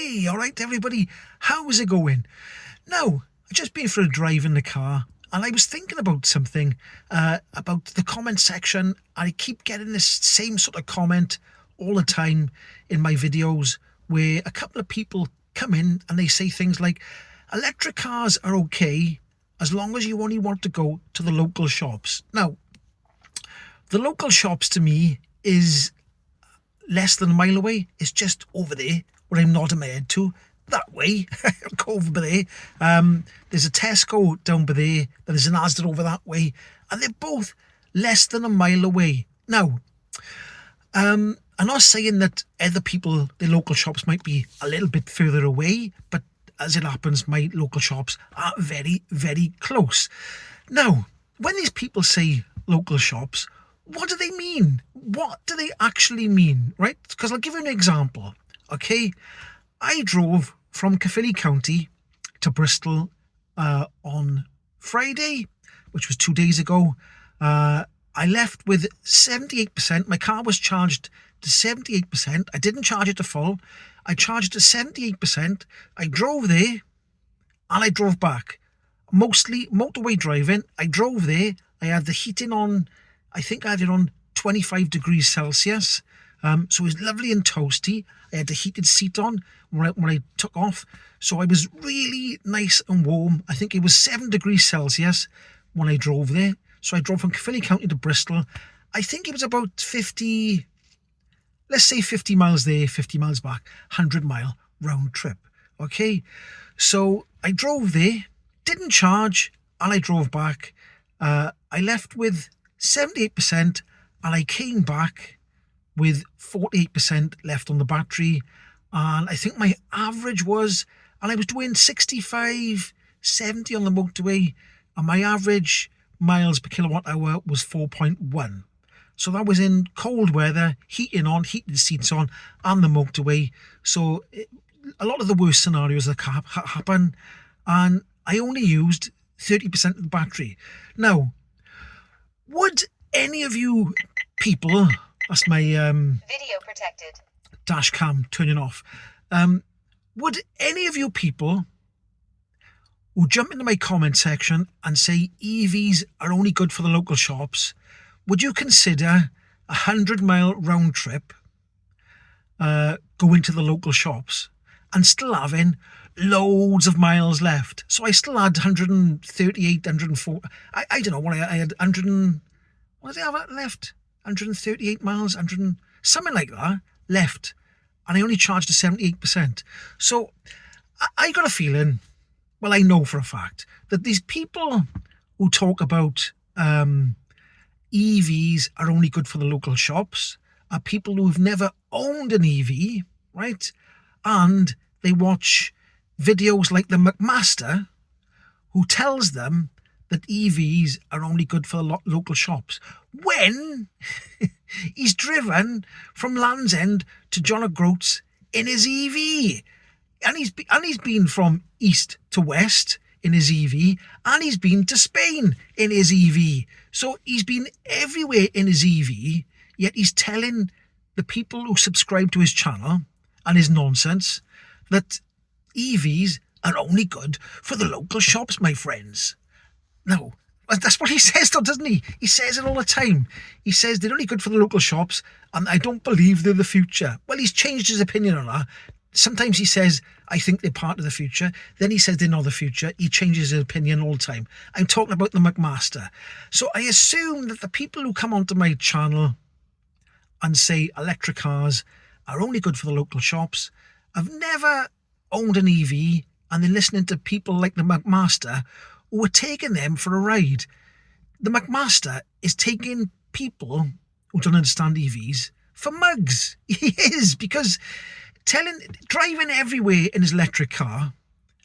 Hey, all right, everybody, how's it going? Now, I've just been for a drive in the car and I was thinking about something, about the comment section. I keep getting this same sort of comment all the time in my videos where a couple of people come in and they say things like, electric cars are okay as long as you only want to go to the local shops. Now, the local shops to me is less than a mile away. It's just over there where I'm nodding my head to. That way, go over there. There's a Tesco down by there. There's an Asda over that way. And they're both less than a mile away. Now, I'm not saying that other people, their local shops might be a little bit further away, but as it happens, my local shops are very, very close. Now, when these people say local shops, what do they mean? What do they actually mean, right? Because I'll give you an example, okay? I drove from Caerphilly County to Bristol on Friday, which was 2 days ago. I left with 78%. My car was charged to 78%. I didn't charge it to full. I charged it to 78%. I drove there and I drove back. Mostly motorway driving. I drove there. I had the heating on. I think I had it on 25 degrees Celsius. So it was lovely and toasty. I had the heated seat on when I took off. So I was really nice and warm. I think it was 7 degrees Celsius when I drove there. So I drove from Caerphilly County to Bristol. I think it was about 50, let's say 50 miles there, 50 miles back, 100-mile round trip. Okay, so I drove there, didn't charge, and I drove back. I left with 78% and I came back with 48% left on the battery, and I think my average was, and I was doing 65, 70 on the motorway, and my average miles per kilowatt hour was 4.1. So that was in cold weather, heating on, heated seats on, and the motorway. So a lot of the worst scenarios that happen, and I only used 30% of the battery. Now, would any of you people, that's my video protected dash cam turning off, would any of you people who jump into my comment section and say EVs are only good for the local shops, would you consider a 100-mile round trip going to the local shops and still having loads of miles left? So I still had 138, 104. I don't know what I had 100 and, what did I have left? 138 miles, something like that left, and I only charged to 78%. So I got a feeling, well, I know for a fact that these people who talk about EVs are only good for the local shops are people who've never owned an EV, right? And they watch videos like the McMaster, who tells them that EVs are only good for the local shops, when he's driven from Land's End to John O'Groats in his EV. And he's been from east to west in his EV, and he's been to Spain in his EV. So he's been everywhere in his EV, yet he's telling the people who subscribe to his channel and his nonsense that EVs are only good for the local shops, my friends. No, that's what he says though, doesn't he? He says it all the time. He says they're only good for the local shops, and I don't believe they're the future. Well, he's changed his opinion on that. Sometimes he says, I think they're part of the future. Then he says they're not the future. He changes his opinion all the time. I'm talking about the McMaster. So I assume that the people who come onto my channel and say electric cars are only good for the local shops have never owned an EV, and they're listening to people like the McMaster who are taking them for a ride. The McMaster is taking people who don't understand EVs for mugs. He is, because driving everywhere in his electric car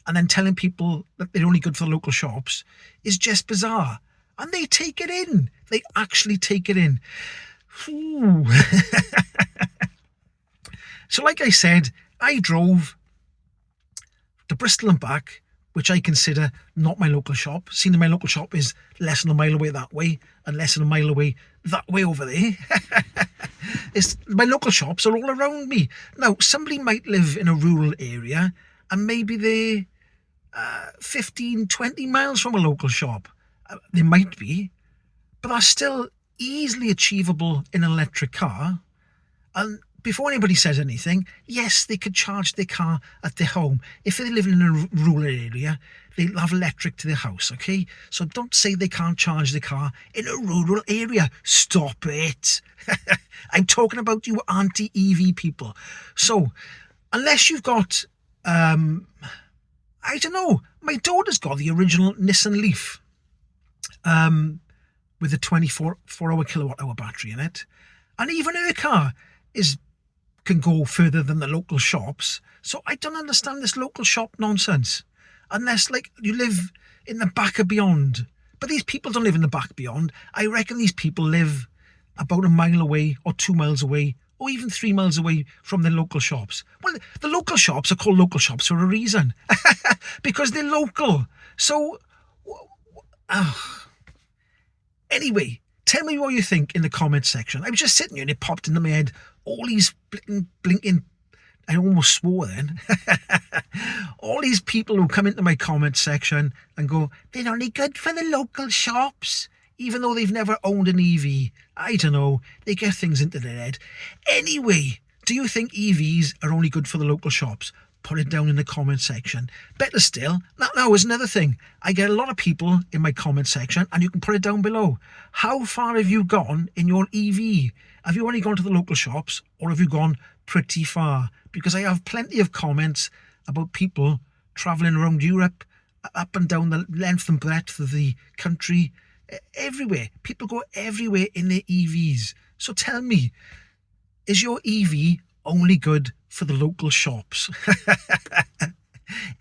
and then telling people that they're only good for the local shops is just bizarre. And they take it in. They actually take it in. So like I said, I drove to Bristol and back which I consider not my local shop, seeing that my local shop is less than a mile away that way and less than a mile away that way over there. My local shops are all around me. Now, somebody might live in a rural area and maybe they're 15, 20 miles from a local shop. They might be, but that's still easily achievable in an electric car. And before anybody says anything, yes, they could charge their car at their home. If they live in a rural area, they'll have electric to their house, okay? So don't say they can't charge their car in a rural area. Stop it. I'm talking about you anti-EV people. So, unless you've got, I don't know, my daughter's got the original Nissan Leaf with a 24-hour kilowatt-hour battery in it. And even her car can go further than the local shops. So I don't understand this local shop nonsense. Unless, like, you live in the back of beyond. But these people don't live in the back beyond. I reckon these people live about a mile away or 2 miles away or even 3 miles away from their local shops. Well, the local shops are called local shops for a reason. Because they're local. So, anyway, tell me what you think in the comments section. I was just sitting here and it popped into my head. All these blinking, I almost swore then. All these people who come into my comment section and go, they're only good for the local shops, even though they've never owned an EV. I don't know. They get things into their head. Anyway, do you think EVs are only good for the local shops? Put it down in the comment section. Better still, now is another thing. I get a lot of people in my comment section, and you can put it down below. How far have you gone in your EV? Have you only gone to the local shops, or have you gone pretty far? Because I have plenty of comments about people travelling around Europe, up and down the length and breadth of the country, everywhere. People go everywhere in their EVs. So tell me, is your EV only good for the local shops?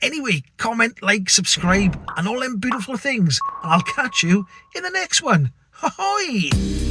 Anyway, comment, like, subscribe, and all them beautiful things. And I'll catch you in the next one. Ahoy!